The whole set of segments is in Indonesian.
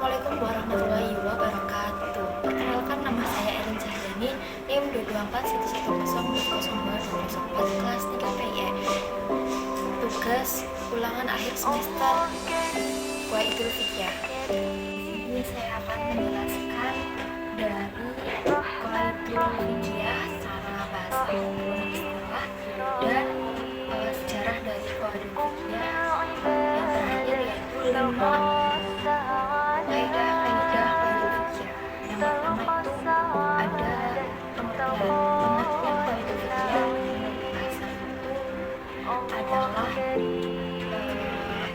Assalamualaikum warahmatullahi wabarakatuh. Perkenalkan, nama saya Erin Cahyani, NIM 22411000224 kelas 3 PIE. Tugas ulangan akhir semester Idul Fitri. Ini saya akan menjelaskan dari Idul Fitri secara bahasa umum istilah dan sejarah dari Idul Fitri. Yang terakhir yaitu 5 kaidah Idul Fitri. Yang pertama itu ada pengertian Idul Fitri. Bahasa itu adalah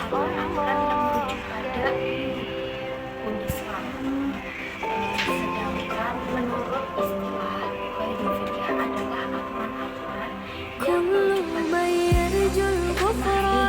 aturan-aturan yang merujuk pada hukum Islam. Sedangkan menurut istilah Idul Fitri adalah aturan-aturan yang merujuk pada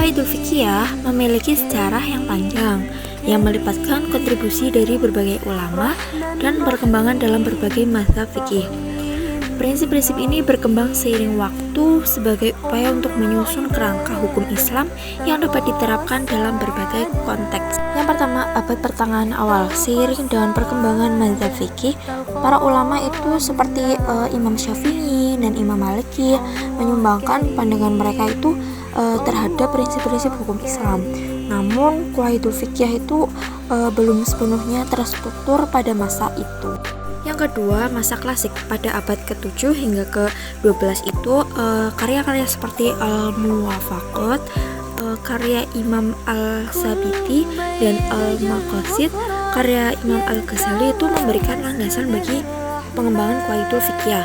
Idul Fiqhiyah memiliki sejarah yang panjang yang melibatkan kontribusi dari berbagai ulama dan perkembangan dalam berbagai mazhab fikih. Prinsip-prinsip ini berkembang seiring waktu sebagai upaya untuk menyusun kerangka hukum Islam yang dapat diterapkan dalam berbagai konteks. Yang pertama, abad pertengahan awal. Seiring dengan perkembangan mazhab fikih, para ulama itu seperti Imam Syafi'i dan Imam Maliki menyumbangkan pandangan mereka itu terhadap prinsip-prinsip hukum Islam. Namun, Idul Fiqhiyah itu belum sepenuhnya terstruktur pada masa itu. Yang kedua, masa klasik. Pada abad ke-7 hingga ke-12 itu karya-karya seperti Al-Muwafaqat, karya Imam Al-Sabiti dan Al-Maqasid, karya Imam Al-Ghazali itu memberikan landasan bagi pengembangan Idul Fiqhiyah.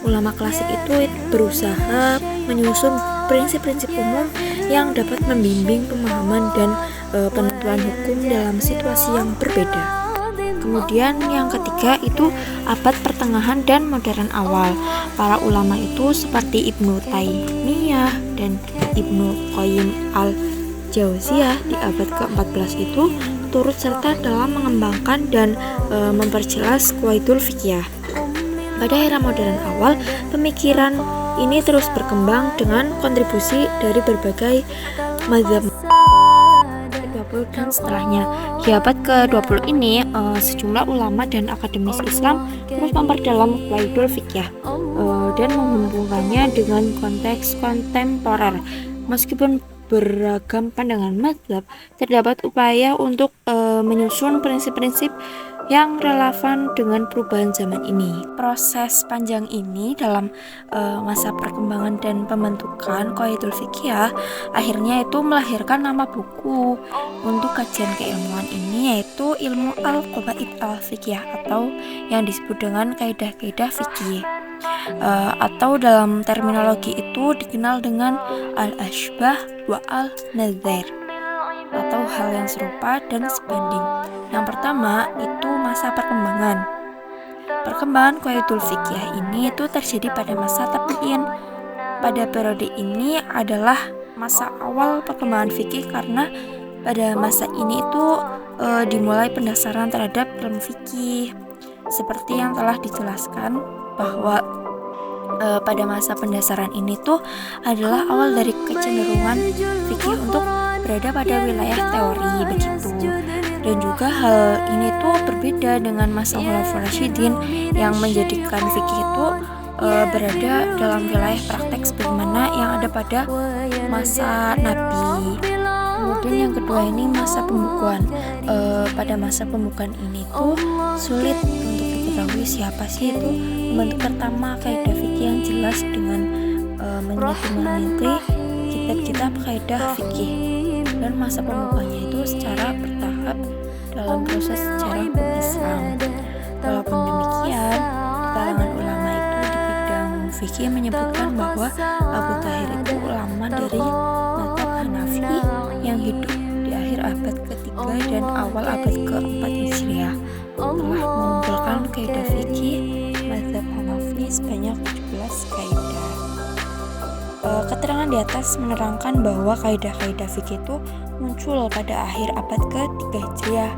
Ulama klasik itu berusaha menyusun prinsip-prinsip umum yang dapat membimbing pemahaman dan penentuan hukum dalam situasi yang berbeda. Kemudian yang ketiga itu abad pertengahan dan modern awal. Para ulama itu seperti Ibnu Taimiyah dan Ibnu Qayyim al-Jauziyah di abad ke-14 itu turut serta dalam mengembangkan dan memperjelas Idul Fiqhiyah. Pada era modern awal, pemikiran ini terus berkembang dengan kontribusi dari berbagai mazhab dan setelahnya. Di abad ke-20 ini, sejumlah ulama dan akademis Islam terus memperdalam Idul Fiqhiyah dan menghubungkannya dengan konteks kontemporer. Meskipun beragam pandangan mazhab, terdapat upaya untuk menyusun prinsip-prinsip yang relevan dengan perubahan zaman ini. Proses panjang ini dalam masa perkembangan dan pembentukan Idul Fiqhiyah akhirnya itu melahirkan nama buku untuk kajian keilmuan ini, yaitu ilmu Al-Qawaid Al-Fiqhiyah atau yang disebut dengan kaidah-kaidah fikih. Atau dalam terminologi itu dikenal dengan al-ashbah wa al-nadzair atau hal yang serupa dan sebanding. Yang pertama itu masa perkembangan. Perkembangan Idul Fiqhiyah ini itu terjadi pada masa tabi'in. Pada periode ini adalah masa awal perkembangan fikih karena pada masa ini itu dimulai pendasaran terhadap ilmu fikih. Seperti yang telah dijelaskan bahwa pada masa pendasaran ini tuh adalah awal dari kecenderungan fikih untuk berada pada wilayah teori begitu. Dan juga hal ini tuh berbeda dengan masa Khulafaur Rasyidin yang menjadikan fikih itu berada dalam wilayah praktek sebagaimana yang ada pada masa Nabi. Kemudian yang kedua ini masa pembukuan. Pada masa pembukuan ini tuh sulit untuk diketahui siapa sih itu pembentuk pertama kaidah fikih yang jelas dengan meneliti kitab-kitab kaidah fikih. Dan masa pembukaannya itu secara bertahap dalam proses sejarah hukum Islam. Walaupun demikian, kalangan ulama itu di bidang fikih menyebutkan bahwa Abu Tahir itu ulama dari mazhab Hanafi yang hidup di akhir abad ke-3 dan awal abad ke-4 Hijriah. Telah mengumpulkan kaidah fikih mazhab Hanafi sebanyak 17 kaidah. Keterangan di atas menerangkan bahwa kaidah-kaidah fikih itu muncul pada akhir abad ke-3 Hijriah.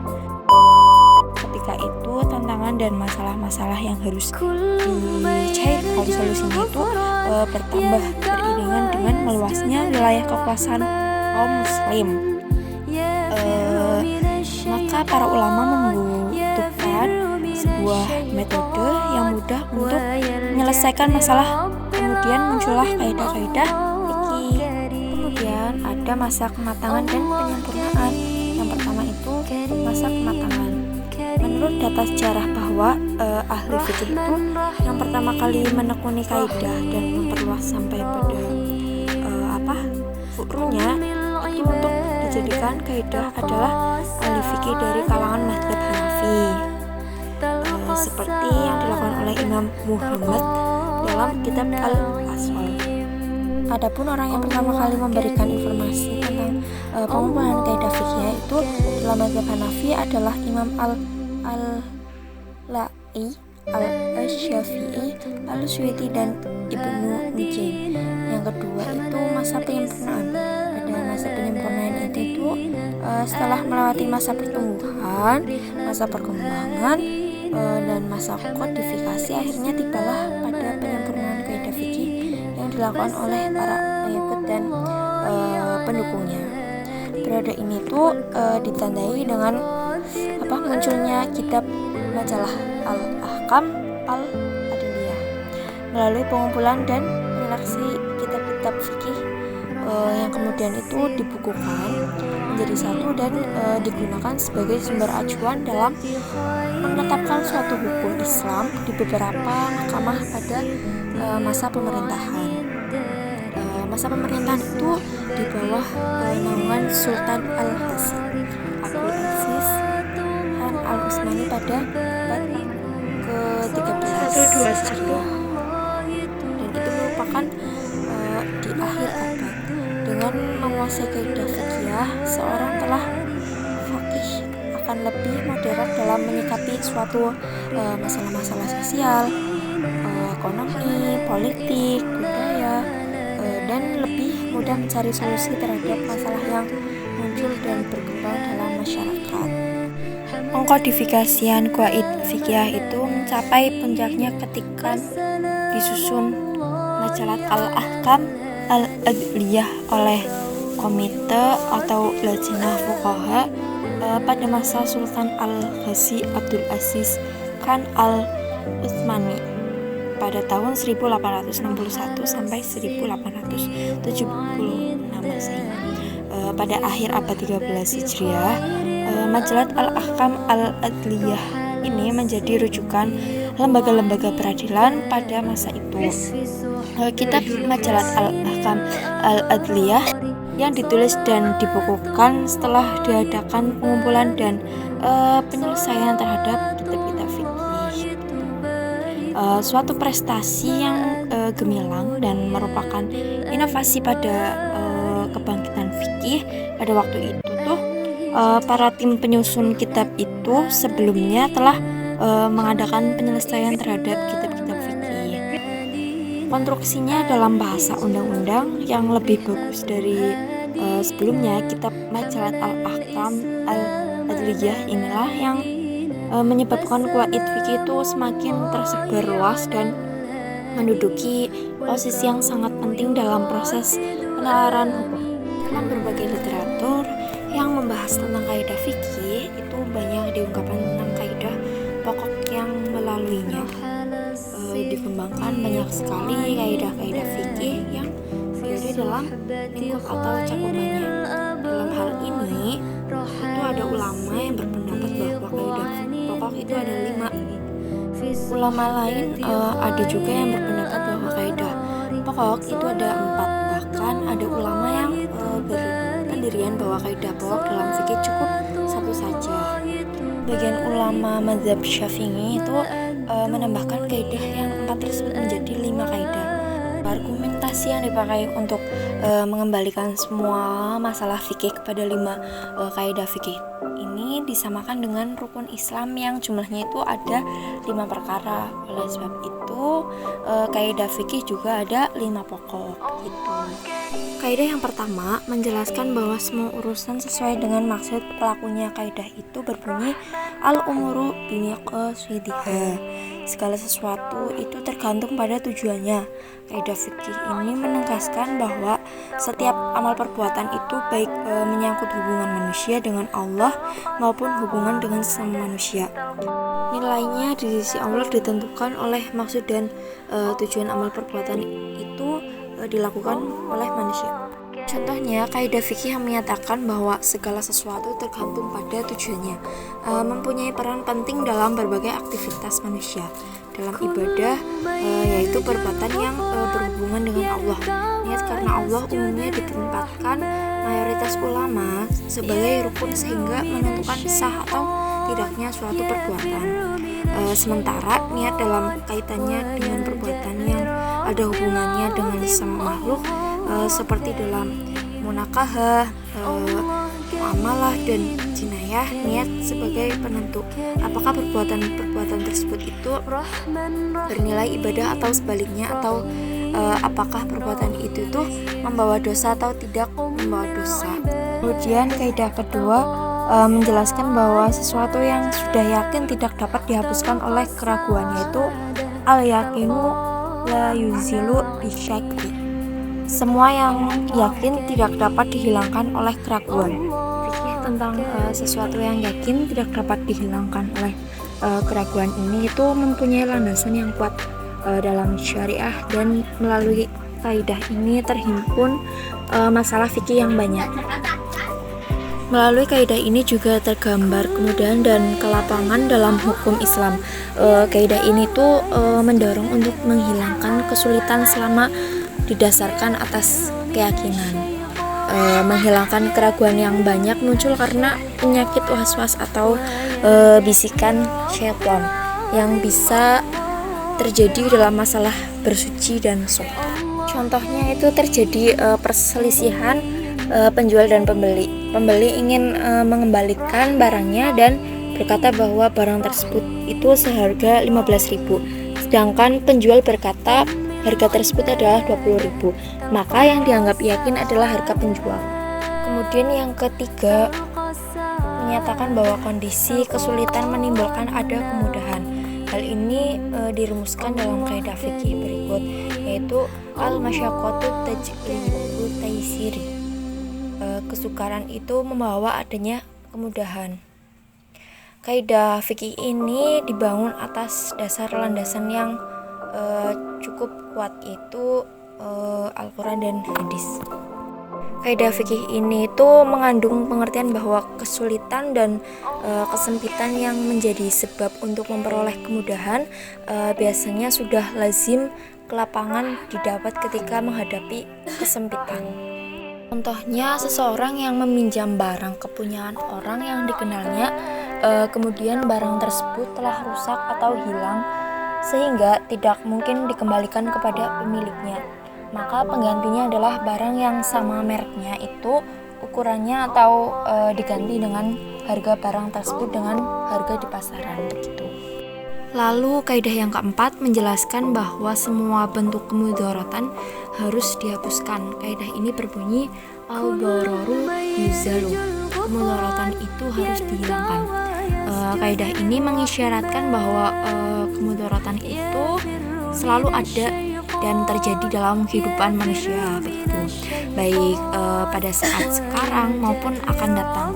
Ketika itu tantangan dan masalah-masalah yang harus dicairkan solusinya itu bertambah beriringan dengan meluasnya wilayah kekuasaan kaum muslim. Maka para ulama membutuhkan sebuah metode yang mudah untuk menyelesaikan masalah. Kemudian muncullah kaidah-kaidah fikih. Kemudian ada masa kematangan dan penyempurnaan. Yang pertama itu masa kematangan. Menurut data sejarah bahwa ahli fikih itu yang pertama kali menekuni kaidah dan memperluas sampai pada furu'nya itu untuk dijadikan kaidah adalah ahli fikih dari kalangan mazhab Hanafi, seperti yang dilakukan oleh Imam Muhammad dalam kitab Al-Aswal. Adapun orang yang pertama kali memberikan informasi tentang pengumpulan kaidah fikih itu dalam mazhab Hanafi adalah Imam Al-La'i, Al-Syafi'i, Al-Suyuti, dan Ibnu Nujim. Yang kedua itu masa penyempurnaan. Pada masa penyempurnaan itu setelah melewati masa pertumbuhan, masa perkembangan, dan masa kodifikasi, akhirnya tibalah pada penyempurnaan kaidah fikih yang dilakukan oleh para pengikut dan pendukungnya. Periode ini tuh ditandai dengan munculnya kitab majalah Al-Ahkam Al-Adliyah melalui pengumpulan dan penyeleksi kitab-kitab fikih yang kemudian itu dibukukan menjadi satu dan digunakan sebagai sumber acuan dalam menetapkan suatu hukum Islam di beberapa mahkamah pada masa pemerintahan. Masa pemerintahan itu di bawah naungan Sultan Al-Hasim Abdul Aziz Khan Al-Utsmani pada abad ke-13 Hijriah. Dan itu merupakan di akhir abad. Dengan menguasai kaidah fikih, seorang telah faqih akan lebih modern dalam menyikapi suatu masalah-masalah sosial, ekonomi, politik, budaya, dan lebih mudah mencari solusi terhadap masalah yang muncul dan berkembang dalam masyarakat. Pengkodifikasian qawaid fikih itu mencapai puncaknya ketika disusun majalah Al-Ahkam Al-Adliyah oleh komite atau lajnah fuqaha pada masa Sultan Al-Ghazi Abdul Aziz Khan Al-Utsmani pada tahun 1861 sampai 1876 Masehi. Pada akhir abad 13 Hijriah, majalah Al-Ahkam Al-Adliyah ini menjadi rujukan lembaga-lembaga peradilan pada masa itu. Kitab majalah Al-Ahkam Al-Adliyah yang ditulis dan dibukukan setelah diadakan pengumpulan dan penyelesaian terhadap kitab-kitab fikih. Suatu prestasi yang gemilang dan merupakan inovasi pada kebangkitan fikih pada waktu itu tuh. Para tim penyusun kitab itu sebelumnya telah mengadakan penyelesaian terhadap kitab-kitab fikih. Konstruksinya dalam bahasa undang-undang yang lebih bagus dari sebelumnya. Kitab majalah Al-Ahkam Al-Adliyah inilah yang menyebabkan qawaid fikih itu semakin tersebar luas dan menduduki posisi yang sangat penting dalam proses penalaran hukum. Dalam berbagai literatur yang membahas tentang kaidah fikih itu banyak diungkapkan tentang kaidah pokok yang melaluinya. Dikembangkan banyak sekali kaidah-kaidah fikih yang berada dalam lingkup atau cakupannya. Dalam hal ini itu ada ulama yang berpendapat bahwa kaidah pokok itu ada 5. Ulama lain ada juga yang berpendapat bahwa kaidah pokok itu ada 4. Bahkan ada ulama yang berpendirian bahwa kaidah pokok dalam fikih cukup 1 saja. Bagian ulama mazhab Syafi'i itu menambahkan kaidah yang 4 tersebut menjadi 5 kaidah. Argumentasi yang dipakai untuk mengembalikan semua masalah fikih kepada 5 kaidah fikih ini disamakan dengan rukun Islam yang jumlahnya itu ada 5 perkara. Oleh sebab itu itu kaidah fikih juga ada 5 pokok gitu. Kaidah yang pertama menjelaskan bahwa semua urusan sesuai dengan maksud pelakunya. Kaidah itu berbunyi al-umuru bimiqasidiha. Segala sesuatu itu tergantung pada tujuannya. Kaidah fikih ini menegaskan bahwa setiap amal perbuatan itu baik menyangkut hubungan manusia dengan Allah maupun hubungan dengan sesama manusia. Nilainya di sisi Allah ditentukan oleh maksud dan tujuan amal perbuatan itu dilakukan oleh manusia. Contohnya, kaidah fikih yang menyatakan bahwa segala sesuatu tergantung pada tujuannya, mempunyai peran penting dalam berbagai aktivitas manusia dalam ibadah, yaitu perbuatan yang berhubungan dengan Allah. Niat karena Allah umumnya ditempatkan mayoritas ulama sebagai rukun sehingga menentukan sah atau tidaknya suatu perbuatan. Sementara niat dalam kaitannya dengan perbuatan yang ada hubungannya dengan sesama makhluk, seperti dalam munakahah, muamalah dan jinayah, niat sebagai penentu apakah perbuatan tersebut itu bernilai ibadah atau sebaliknya, atau apakah perbuatan itu tuh membawa dosa atau tidak membawa dosa. Kemudian kaidah kedua menjelaskan bahwa sesuatu yang sudah yakin tidak dapat dihapuskan oleh keraguan, yaitu al-yaqinu la yuzilu bisyakki. Semua yang yakin tidak dapat dihilangkan oleh keraguan. Fikih tentang sesuatu yang yakin tidak dapat dihilangkan oleh keraguan ini itu mempunyai landasan yang kuat dalam syariah, dan melalui kaidah ini terhimpun masalah fikih yang banyak. Melalui kaidah ini juga tergambar kemudahan dan kelapangan dalam hukum Islam. Kaidah ini tuh mendorong untuk menghilangkan kesulitan selama didasarkan atas keyakinan. Menghilangkan keraguan yang banyak muncul karena penyakit was-was atau bisikan syaitan yang bisa terjadi dalam masalah bersuci dan sholat. Contohnya itu terjadi perselisihan penjual dan pembeli. Pembeli ingin mengembalikan barangnya dan berkata bahwa barang tersebut itu seharga 15.000, sedangkan penjual berkata harga tersebut adalah 20.000. Maka yang dianggap yakin adalah harga penjual. Kemudian yang ketiga menyatakan bahwa kondisi kesulitan menimbulkan ada kemudahan. Hal ini dirumuskan dalam kaidah fikih berikut, yaitu al-masyaqqatu tajlibu taysiri. Kesukaran itu membawa adanya kemudahan. Kaidah fikih ini dibangun atas dasar landasan yang cukup kuat, yaitu Al-Quran dan hadis. Kaidah fikih ini itu mengandung pengertian bahwa kesulitan dan kesempitan yang menjadi sebab untuk memperoleh kemudahan biasanya sudah lazim kelapangan didapat ketika menghadapi kesempitan. Contohnya, seseorang yang meminjam barang kepunyaan orang yang dikenalnya, kemudian barang tersebut telah rusak atau hilang sehingga tidak mungkin dikembalikan kepada pemiliknya. Maka penggantinya adalah barang yang sama mereknya itu, ukurannya, atau diganti dengan harga barang tersebut dengan harga di pasaran begitu. Lalu kaidah yang keempat menjelaskan bahwa semua bentuk kemudaratan harus dihapuskan. Kaidah ini berbunyi al-dararu yuzalu. Kemudaratan itu harus dihilangkan. Kaidah ini mengisyaratkan bahwa kemudaratan itu selalu ada dan terjadi dalam kehidupan manusia begitu, baik pada saat sekarang maupun akan datang.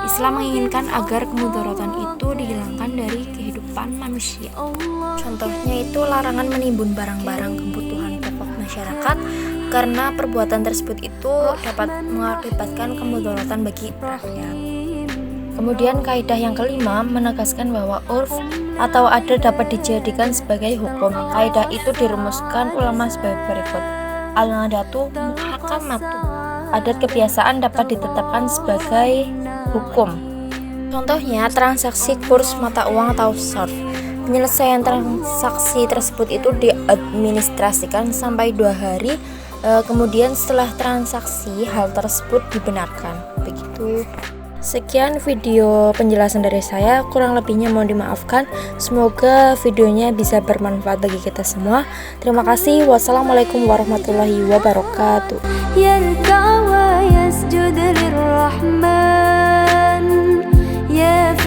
Islam menginginkan agar kemudaratan itu dihilangkan dari kehidupan manusia. Contohnya itu larangan menimbun barang-barang kebutuhan pokok masyarakat, karena perbuatan tersebut itu dapat mengakibatkan kemudaratan bagi rakyat. Kemudian kaidah yang kelima menegaskan bahwa urf atau adat dapat dijadikan sebagai hukum. Kaidah itu dirumuskan ulama sebagai berikut. Al-adatu muhakamatu. Adat kebiasaan dapat ditetapkan sebagai hukum. Contohnya transaksi kurs mata uang atau sarf. Penyelesaian transaksi tersebut itu diadministrasikan sampai 2 hari. Kemudian setelah transaksi hal tersebut dibenarkan. Begitu. Sekian video penjelasan dari saya, kurang lebihnya mohon dimaafkan. Semoga videonya bisa bermanfaat bagi kita semua. Terima kasih. Wassalamualaikum warahmatullahi wabarakatuh.